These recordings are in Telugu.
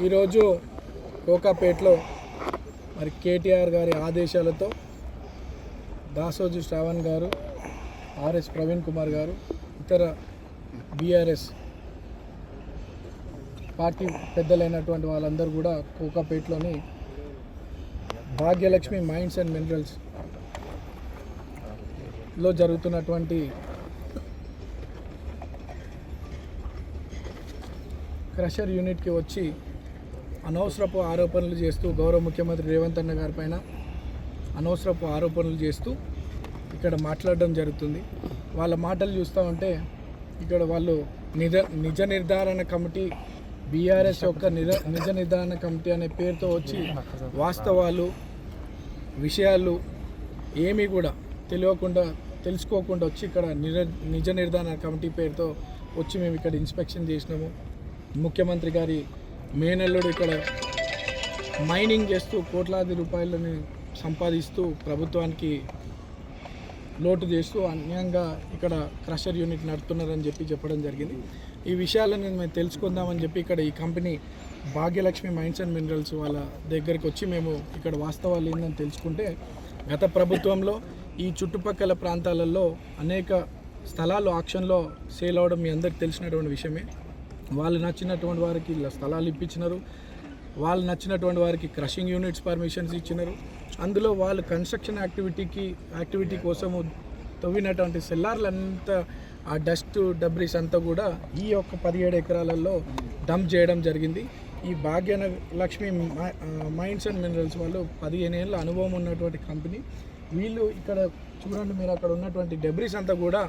ఈరోజు కోకాపేటలో మరి కేటీఆర్ గారి ఆదేశాలతో దాసోజు శ్రావణ్ గారు, ఆర్ఎస్ ప్రవీణ్ కుమార్ గారు, ఇతర బీఆర్ఎస్ పార్టీ పెద్దలైనటువంటి వాళ్ళందరూ కూడా కోకాపేటలోని భాగ్యలక్ష్మి మైన్స్ అండ్ మినరల్స్లో జరుగుతున్నటువంటి క్రషర్ యూనిట్కి వచ్చి అనవసరపు ఆరోపణలు చేస్తూ గౌరవ ముఖ్యమంత్రి రేవంత్ అన్న గారి పైన అనవసరపు ఆరోపణలు చేస్తూ ఇక్కడ మాట్లాడడం జరుగుతుంది. వాళ్ళ మాటలు చూస్తూ ఉంటే ఇక్కడ వాళ్ళు నిజ నిర్ధారణ కమిటీ, బీఆర్ఎస్ యొక్క నిజ నిర్ధారణ కమిటీ అనే పేరుతో వచ్చి వాస్తవాలు విషయాలు ఏమీ కూడా తెలుసుకోకుండా వచ్చి ఇక్కడ నిజ నిర్ధారణ కమిటీ పేరుతో వచ్చి మేము ఇక్కడ ఇన్స్పెక్షన్ చేసినాము. ముఖ్యమంత్రి గారి మేనల్లుడు ఇక్కడ మైనింగ్ చేస్తూ కోట్లాది రూపాయలని సంపాదిస్తూ ప్రభుత్వానికి లోటు చేస్తూ అన్యాయంగా ఇక్కడ క్రషర్ యూనిట్ నడుపుతున్నారని చెప్పడం జరిగింది. ఈ విషయాలను మేము తెలుసుకుందామని చెప్పి ఇక్కడ ఈ company Bhagyalakshmi mines and minerals వాళ్ళ దగ్గరికి వచ్చి మేము ఇక్కడ వాస్తవాలు ఏందని తెలుసుకుంటే, గత ప్రభుత్వంలో ఈ చుట్టుపక్కల ప్రాంతాలలో అనేక స్థలాలు ఆక్షన్లో సేల్ అవడం మీ అందరికి తెలిసినటువంటి విషయమే. వాళ్ళు నచ్చినటువంటి వారికి ఇలా స్థలాలు ఇప్పించినారు, వాళ్ళు నచ్చినటువంటి వారికి క్రషింగ్ యూనిట్స్ పర్మిషన్స్ ఇచ్చినారు. అందులో వాళ్ళు కన్స్ట్రక్షన్ యాక్టివిటీ కోసము తవ్వినటువంటి సెల్లార్లంతా ఆ డస్ట్ డబ్రీస్ అంతా కూడా ఈ యొక్క 17 ఎకరాలలో డంప్ చేయడం జరిగింది. ఈ భాగ్యలక్ష్మి మైన్స్ అండ్ మినరల్స్ వాళ్ళు 15 ఏళ్ళ అనుభవం ఉన్నటువంటి కంపెనీ. వీళ్ళు ఇక్కడ చూడండి, మీరు అక్కడ ఉన్నటువంటి డబ్రీస్ అంతా కూడా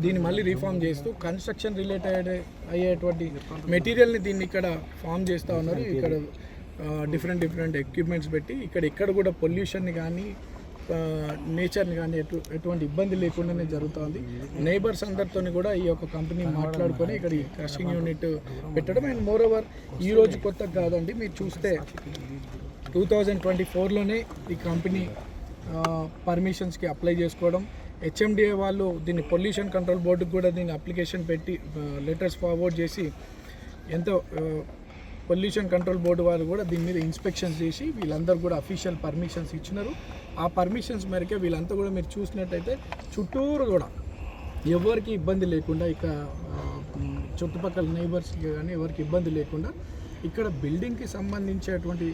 దీన్ని మళ్ళీ రీఫార్మ్ చేస్తూ కన్స్ట్రక్షన్ రిలేటెడ్ అయ్యేటువంటి మెటీరియల్ని దీన్ని ఇక్కడ ఫామ్ చేస్తూ ఉన్నారు. ఇక్కడ డిఫరెంట్ ఎక్విప్మెంట్స్ పెట్టి ఇక్కడ కూడా పొల్యూషన్ని కానీ నేచర్ని కానీ ఎటువంటి ఇబ్బంది లేకుండానే జరుగుతుంది. నైబర్స్ అందరితో కూడా ఈ యొక్క కంపెనీ మాట్లాడుకొని ఇక్కడ ఈ క్రషింగ్ యూనిట్ పెట్టడం. అండ్ మోరోవర్ ఈరోజు కొత్త కాదండి, మీరు చూస్తే 2024లోనే ఈ కంపెనీ పర్మిషన్స్కి అప్లై చేసుకోవడం, హెచ్ఎండిఏ వాళ్ళు దీన్ని పొల్యూషన్ కంట్రోల్ బోర్డుకి కూడా దీన్ని అప్లికేషన్ పెట్టి లెటర్స్ ఫార్వర్డ్ చేసి ఎంతో పొల్యూషన్ కంట్రోల్ బోర్డు వాళ్ళు కూడా దీని మీద ఇన్స్పెక్షన్స్ చేసి వీళ్ళందరూ కూడా అఫీషియల్ పర్మిషన్స్ ఇచ్చినారు. ఆ పర్మిషన్స్ మేరకే వీళ్ళంతా కూడా మీరు చూసినట్టయితే చుట్టూరు కూడా ఎవరికి ఇబ్బంది లేకుండా, ఇక చుట్టుపక్కల నైబర్స్కి కానీ ఎవరికి ఇబ్బంది లేకుండా ఇక్కడ బిల్డింగ్కి సంబంధించేటువంటి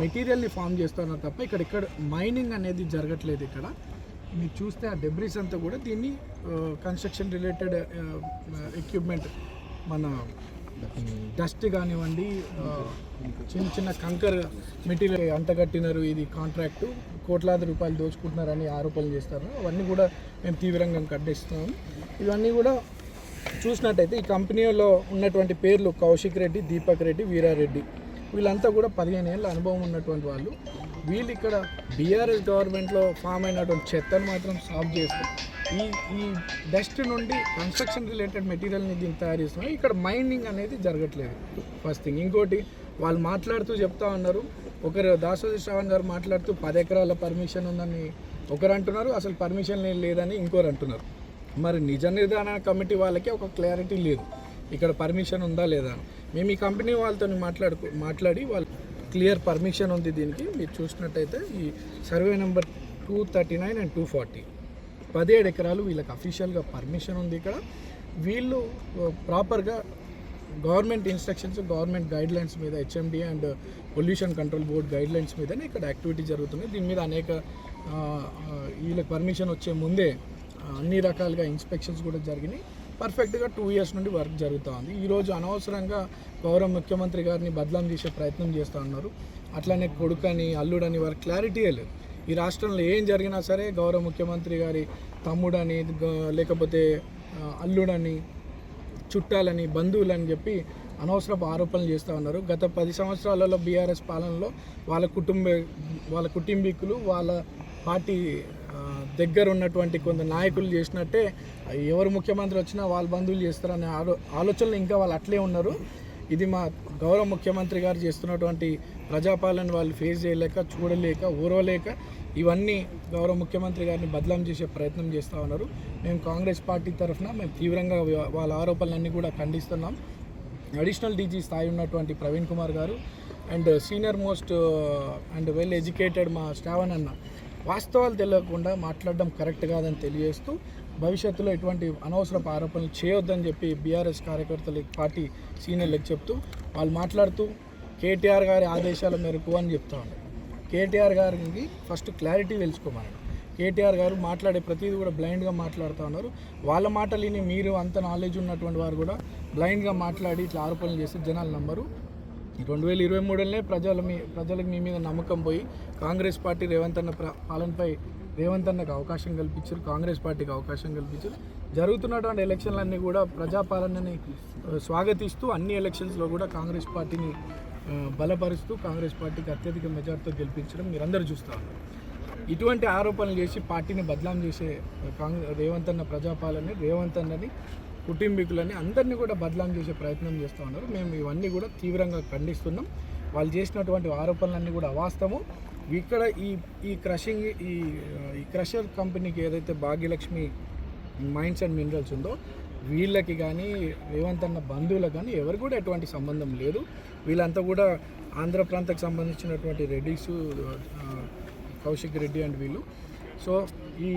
మెటీరియల్ని ఫామ్ చేస్తున్నారు తప్ప ఇక్కడ మైనింగ్ అనేది జరగట్లేదు. ఇక్కడ మీరు చూస్తే ఆ డెబ్రీస్ అంతా కూడా దీన్ని కన్స్ట్రక్షన్ రిలేటెడ్ ఎక్విప్మెంట్, మన డస్ట్ కానివ్వండి, చిన్న కంకర్ మెటీరియల్ అంటగట్టినారు. ఇది కాంట్రాక్టు కోట్లాది రూపాయలు దోచుకుంటున్నారని ఆరోపణలు చేస్తారు. అవన్నీ కూడా మేము తీవ్రంగా ఖండిస్తున్నాము. ఇవన్నీ కూడా చూసినట్టయితే ఈ కంపెనీలో ఉన్నటువంటి పేర్లు కౌశిక్ రెడ్డి, దీపక్ రెడ్డి, వీరారెడ్డి, వీళ్ళంతా కూడా 15 ఏళ్ళ అనుభవం ఉన్నటువంటి వాళ్ళు. వీళ్ళు ఇక్కడ బీఆర్ఎస్ గవర్నమెంట్లో ఫామ్ అయినటువంటి చెత్తను మాత్రం సాఫ్ చేస్తూ ఈ డస్ట్ నుండి కన్స్ట్రక్షన్ రిలేటెడ్ మెటీరియల్ని దీన్ని తయారు చేస్తున్నారు. ఇక్కడ మైనింగ్ అనేది జరగట్లేదు ఫస్ట్ థింగ్. ఇంకోటి వాళ్ళు మాట్లాడుతూ చెప్తా ఉన్నారు, ఒకరు దాసోజు శ్రావణ్ గారు మాట్లాడుతూ 10 ఎకరాల పర్మిషన్ ఉందని ఒకరు అంటున్నారు, అసలు పర్మిషన్ లేదని ఇంకోరు అంటున్నారు. మరి నిజ నిర్ధారణ కమిటీ వాళ్ళకి ఒక క్లారిటీ లేదు ఇక్కడ పర్మిషన్ ఉందా లేదా. మేము ఈ కంపెనీ వాళ్ళతో మాట్లాడి వాళ్ళు క్లియర్ పర్మిషన్ ఉంది దీనికి. మీరు చూసినట్టయితే ఈ సర్వే నెంబర్ 239 అండ్ 240 17 ఎకరాలు వీళ్ళకి అఫీషియల్గా పర్మిషన్ ఉంది. ఇక్కడ వీళ్ళు ప్రాపర్గా గవర్నమెంట్ ఇన్స్ట్రక్షన్స్, గవర్నమెంట్ గైడ్లైన్స్ మీద, HMDA and pollution control board guidelines మీదనే ఇక్కడ యాక్టివిటీ జరుగుతుంది. దీని మీద అనేక వీళ్ళకి పర్మిషన్ వచ్చే ముందే అన్ని రకాలుగా ఇన్స్పెక్షన్స్ కూడా జరిగినాయి. పర్ఫెక్ట్గా 2 ఇయర్స్ నుండి వర్క్ జరుగుతూ ఉంది. ఈరోజు అనవసరంగా గౌరవ ముఖ్యమంత్రి గారిని బదలాం చేసే ప్రయత్నం చేస్తూ ఉన్నారు. అట్లనే కొడుకని, అల్లుడని వారి క్లారిటీయే లేదు. ఈ రాష్ట్రంలో ఏం జరిగినా సరే గౌరవ ముఖ్యమంత్రి గారి తమ్ముడని, లేకపోతే అల్లుడని, చుట్టాలని, బంధువులని చెప్పి అనవసరపు ఆరోపణలు చేస్తూ ఉన్నారు. గత 10 సంవత్సరాలలో బీఆర్ఎస్ పాలనలో వాళ్ళ కుటుంబీకులు, వాళ్ళ పార్టీ దగ్గర ఉన్నటువంటి కొంత నాయకులు చేసినట్టే ఎవరు ముఖ్యమంత్రి వచ్చినా వాళ్ళ బంధువులు చేస్తారనే ఆలోచనలు ఇంకా వాళ్ళు అట్లే ఉన్నారు. ఇది మా గౌరవ ముఖ్యమంత్రి గారు చేస్తున్నటువంటి ప్రజాపాలన వాళ్ళు ఫేస్ చేయలేక, చూడలేక, ఊరవలేక ఇవన్నీ గౌరవ ముఖ్యమంత్రి గారిని బదలాం చేసే ప్రయత్నం చేస్తూ ఉన్నారు. మేము కాంగ్రెస్ పార్టీ తరఫున మేము తీవ్రంగా వాళ్ళ ఆరోపణలన్నీ కూడా ఖండిస్తున్నాం. అడిషనల్ డీజీ స్థాయి ఉన్నటువంటి ప్రవీణ్ కుమార్ గారు and senior most and well educated మా శ్రావణ్ అన్న వాస్తవాలు తెలియకుండా మాట్లాడడం కరెక్ట్ కాదని తెలియజేస్తూ భవిష్యత్తులో ఎటువంటి అనవసరపు ఆరోపణలు చేయొద్దని చెప్పి బీఆర్ఎస్ కార్యకర్తలు పార్టీ సీనియర్లకు చెప్తూ వాళ్ళు మాట్లాడుతూ కేటీఆర్ గారి ఆదేశాల మేరకు అని చెప్తా ఉన్నారు. కేటీఆర్ గారికి ఫస్ట్ క్లారిటీ తెలుసుకోమని. కేటీఆర్ గారు మాట్లాడే ప్రతిదీ కూడా బ్లైండ్గా మాట్లాడుతూ ఉన్నారు. వాళ్ళ మాటలు విని మీరు అంత నాలెడ్జ్ ఉన్నటువంటి వారు కూడా బ్లైండ్గా మాట్లాడి ఇట్లా ఆరోపణలు చేస్తే జనాలు నమ్మరు. 2023లోనే ప్రజలకు మీ మీద నమ్మకం పోయి కాంగ్రెస్ పార్టీ రేవంత్ అన్న పాలనపై రేవంత్ అన్నకు అవకాశం కల్పించారు, కాంగ్రెస్ పార్టీకి అవకాశం కల్పించారు. జరుగుతున్నటువంటి ఎలక్షన్లన్నీ కూడా ప్రజాపాలనని స్వాగతిస్తూ అన్ని ఎలక్షన్స్లో కూడా కాంగ్రెస్ పార్టీని బలపరుస్తూ కాంగ్రెస్ పార్టీకి అత్యధిక మెజార్టీతో గెలిపించడం మీరందరూ చూస్తూ ఉన్నారు. ఇటువంటి ఆరోపణలు చేసి పార్టీని బదలాం చేసే రేవంత్ అన్న ప్రజాపాలనని, రేవంత్ అన్నని, కుటుంబీకులని అందరినీ కూడా బదలాం చేసే ప్రయత్నం చేస్తూ ఉన్నారు. మేము ఇవన్నీ కూడా తీవ్రంగా ఖండిస్తున్నాం. వాళ్ళు చేసినటువంటి ఆరోపణలన్నీ కూడా అవాస్తవం. ఇక్కడ ఈ క్రషర్ కంపెనీకి ఏదైతే భాగ్యలక్ష్మి మైన్స్ అండ్ మినరల్స్ ఉందో వీళ్ళకి కానీ రేవంత్ అన్న బంధువులకు కానీ ఎవరు కూడా ఎటువంటి సంబంధం లేదు. వీళ్ళంతా కూడా ఆంధ్ర ప్రాంతకు సంబంధించినటువంటి రెడ్డిస్, కౌశిక్ రెడ్డి అండ్ వీళ్ళు. సో ఈ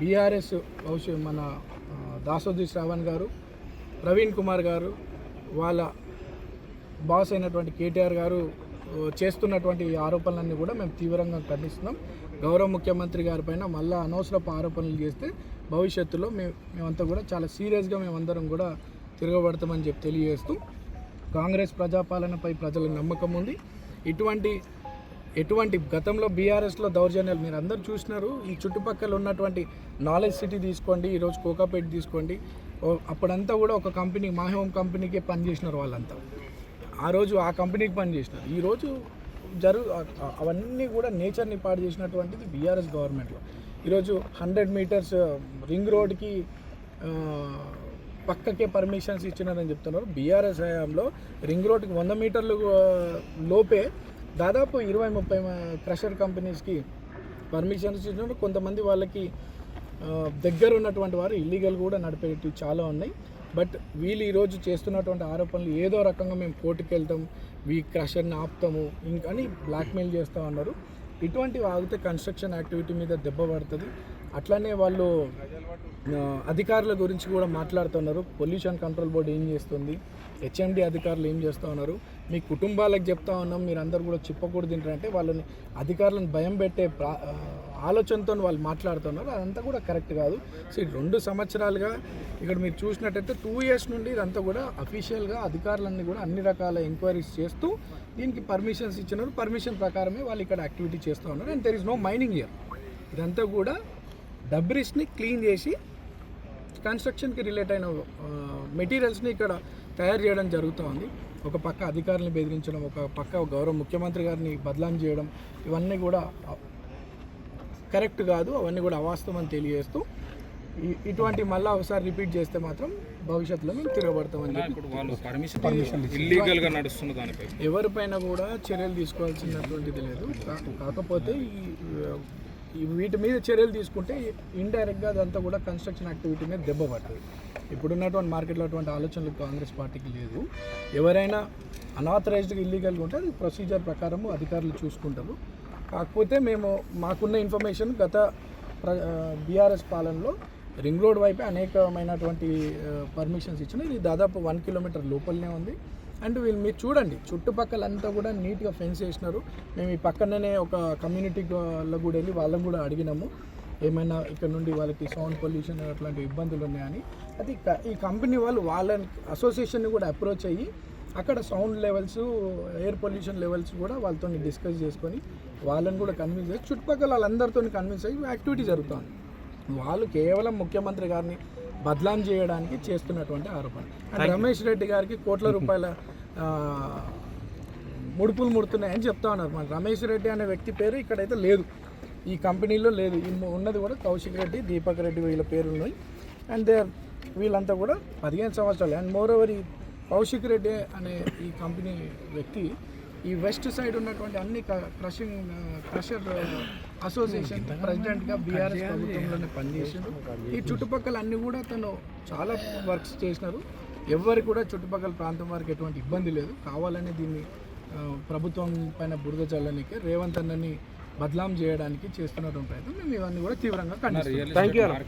బీఆర్ఎస్ మన దాసోజీ శ్రావణ్ గారు, ప్రవీణ్ కుమార్ గారు, వాళ్ళ బాస్ అయినటువంటి కేటీఆర్ గారు చేస్తున్నటువంటి ఆరోపణలన్నీ కూడా మేము తీవ్రంగా ఖండిస్తున్నాం. గౌరవ ముఖ్యమంత్రి గారి పైన మళ్ళీ అనవసరపు ఆరోపణలు చేస్తే భవిష్యత్తులో మేమంతా కూడా చాలా సీరియస్గా మేమందరం కూడా తిరగబడతామని చెప్పి తెలియజేస్తూ కాంగ్రెస్ ప్రజాపాలనపై ప్రజలకు నమ్మకం ఉంది. ఎటువంటి గతంలో బీఆర్ఎస్లో దౌర్జన్యాలు మీరు అందరూ చూసినారు. ఈ చుట్టుపక్కల ఉన్నటువంటి నాలెడ్జ్ సిటీ తీసుకోండి, ఈరోజు కోకాపేట తీసుకోండి, అప్పుడంతా కూడా ఒక కంపెనీ మాహోమ్ కంపెనీకే పనిచేసినారు వాళ్ళంతా. ఆ రోజు ఆ కంపెనీకి పనిచేసినారు. ఈరోజు అవన్నీ కూడా నేచర్ని పాడు చేసినటువంటిది బీఆర్ఎస్ గవర్నమెంట్లో. ఈరోజు 100 మీటర్స్ రింగ్ రోడ్కి పక్కకే పర్మిషన్స్ ఇచ్చినారని చెప్తున్నారు. బీఆర్ఎస్ హయాంలో రింగ్ రోడ్కి 100 మీటర్లు లోపే దాదాపు 20-30 క్రషర్ కంపెనీస్కి పర్మిషన్స్ ఇచ్చినారు. కొంతమంది వాళ్ళకి దగ్గర ఉన్నటువంటి వారు ఇల్లీగల్ కూడా నడిపేటివి చాలా ఉన్నాయి. బట్ వీళ్ళు ఈరోజు చేస్తున్నటువంటి ఆరోపణలు ఏదో రకంగా మేము కోర్టుకు వెళ్తాం, ఈ క్రషర్ని ఆపుతాము ఇంకని బ్లాక్మెయిల్ చేస్తూ ఉన్నారు. ఇటువంటివి ఆగితే కన్స్ట్రక్షన్ యాక్టివిటీ మీద దెబ్బ పడుతుంది. అట్లానే వాళ్ళు అధికారుల గురించి కూడా మాట్లాడుతున్నారు. పొల్యూషన్ కంట్రోల్ బోర్డు ఏం చేస్తుంది, హెచ్ఎండి అధికారులు ఏం చేస్తూ ఉన్నారు, మీ కుటుంబాలకు చెప్తా ఉన్నాం మీరు అందరు కూడా చిప్పకూడదు తింటారంటే వాళ్ళని అధికారులను భయం పెట్టే ఆలోచనతో వాళ్ళు మాట్లాడుతున్నారు. అదంతా కూడా కరెక్ట్ కాదు. సో 2 సంవత్సరాలుగా ఇక్కడ మీరు చూసినట్టయితే 2 years నుండి ఇదంతా కూడా అఫీషియల్గా అధికారులన్నీ కూడా అన్ని రకాల ఎంక్వైరీస్ చేస్తూ దీనికి పర్మిషన్స్ ఇచ్చినారు. పర్మిషన్ ప్రకారమే వాళ్ళు ఇక్కడ యాక్టివిటీ చేస్తూ ఉన్నారు. And there is no mining year. ఇదంతా కూడా డబ్రిస్ని క్లీన్ చేసి కన్స్ట్రక్షన్కి రిలేట్ అయిన మెటీరియల్స్ని ఇక్కడ తయారు చేయడం జరుగుతూ ఉంది. ఒక పక్క అధికారులను బెదిరించడం, ఒక పక్క గౌరవ ముఖ్యమంత్రి గారిని బదలాం చేయడం, ఇవన్నీ కూడా కరెక్ట్ కాదు. అవన్నీ కూడా అవాస్తవం అని తెలియజేస్తూ ఇటువంటి మళ్ళీ ఒకసారి రిపీట్ చేస్తే మాత్రం భవిష్యత్తులో మేము తిరగబడతామని ఎవరిపైన కూడా చర్యలు తీసుకోవాల్సినటువంటిది లేదు. కాకపోతే వీటి మీద చర్యలు తీసుకుంటే ఇండైరెక్ట్గా అదంతా కూడా కన్స్ట్రక్షన్ యాక్టివిటీ మీద దెబ్బ పడుతుంది. ఇప్పుడున్నటువంటి మార్కెట్లో అటువంటి ఆలోచనలు కాంగ్రెస్ పార్టీకి లేదు. ఎవరైనా అనాథరైజ్డ్గా ఇల్లీగల్గా ఉంటే అది ప్రొసీజర్ ప్రకారము అధికారులు చూసుకుంటారు. కాకపోతే మాకున్న ఇన్ఫర్మేషన్ గత బీఆర్ఎస్ పాలనలో రింగ్ రోడ్ వైపే అనేకమైనటువంటి పర్మిషన్స్ ఇచ్చినాయి. ఇది దాదాపు 1 kilometer లోపలనే ఉంది. అండ్ మీరు చూడండి చుట్టుపక్కలంతా కూడా నీట్గా ఫెన్స్ వేసినారు. మేము ఈ పక్కననే ఒక కమ్యూనిటీలో కూడా వెళ్ళి వాళ్ళని కూడా అడిగినాము ఏమైనా ఇక్కడ నుండి వాళ్ళకి సౌండ్ పొల్యూషన్ అట్లాంటి ఇబ్బందులు ఉన్నాయని. అది ఈ కంపెనీ వాళ్ళ అసోసియేషన్ని కూడా అప్రోచ్ అయ్యి అక్కడ sound levels, air pollution levels కూడా వాళ్ళతో డిస్కస్ చేసుకొని వాళ్ళని కూడా కన్విన్స్ అయ్యి చుట్టుపక్కల వాళ్ళందరితో కన్విన్స్ అయ్యి యాక్టివిటీ జరుగుతుంది. వాళ్ళు కేవలం ముఖ్యమంత్రి గారిని బదలాం చేయడానికి చేస్తున్నటువంటి ఆరోపణ. రమేష్ రెడ్డి గారికి కోట్ల రూపాయల ముడుపులు ముడుతున్నాయని చెప్తా ఉన్నారు. మన రమేష్ రెడ్డి అనే వ్యక్తి పేరు ఇక్కడైతే లేదు, ఈ కంపెనీలో లేదు. ఉన్నది కూడా కౌశిక్ రెడ్డి, దీపక్ రెడ్డి వీళ్ళ పేర్లు ఉన్నాయి. అండ్ వీళ్ళంతా కూడా 15 సంవత్సరాలు. And more over Kaushik Reddy అనే ఈ కంపెనీ వ్యక్తి ఈ వెస్ట్ సైడ్ ఉన్నటువంటి అన్ని క్రషర్ అసోసియేషన్ ప్రెసిడెంట్గా బీఆర్ఎస్ ప్రభుత్వంలోనే పనిచేసారు. ఈ చుట్టుపక్కల అన్ని కూడా తను చాలా వర్క్స్ చేసినారు. ఎవరికి కూడా చుట్టుపక్కల ప్రాంతం వారికి ఎటువంటి ఇబ్బంది లేదు. కావాలని దీన్ని ప్రభుత్వం పైన బురద చల్లడానికి రేవంత్ అన్నని బదలాం చేయడానికి చేస్తున్నటువంటి ప్రయత్నం మేము ఇవన్నీ కూడా తీవ్రంగా ఖండిస్తున్నాం.